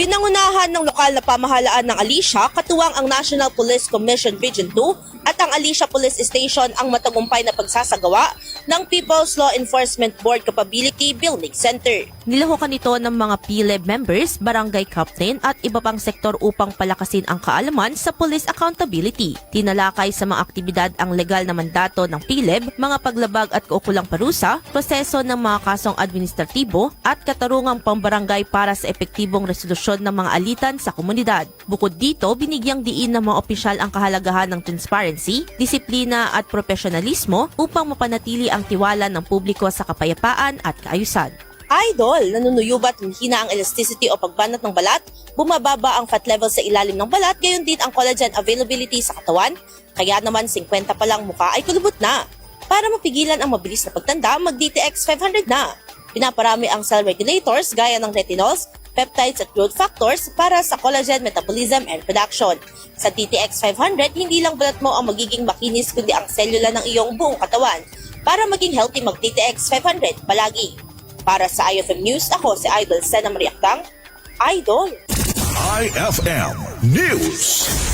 Pinangunahan ng lokal na pamahalaan ng Alicia, katuwang ang National Police Commission Region 2 at ang Alicia Police Station ang matagumpay na pagsasagawa ng People's Law Enforcement Board Capability Building Center. Nilahukan ito ng mga PLEB members, barangay captain at iba pang sektor upang palakasin ang kaalaman sa police accountability. Tinalakay sa mga aktibidad ang legal na mandato ng PLEB, mga paglabag at kaukulang parusa, proseso ng mga kasong administratibo at katarungang pambarangay para sa epektibong resolusyon ng mga alitan sa komunidad. Bukod dito, binigyang diin ng mga opisyal ang kahalagahan ng transparency, disiplina at profesionalismo upang mapanatili ang tiwala ng publiko sa kapayapaan at kaayusan. Idol, nanunuyubat hina ang elasticity o pagbanat ng balat, bumababa ang fat level sa ilalim ng balat, gayon din ang collagen availability sa katawan, kaya naman 50 pa lang mukha ay kulubot na. Para mapigilan ang mabilis na pagtanda, mag-DTX 500 na. Pinaparami ang cell regulators gaya ng retinols, peptides at growth factors para sa collagen metabolism and production. Sa DTX 500, hindi lang balat mo ang magiging makinis kundi ang selula ng iyong buong katawan. Para maging healthy, mag-DTX 500 palagi. Para sa IFM News, ako si Idol Sena Mariactang, Idol! IFM News.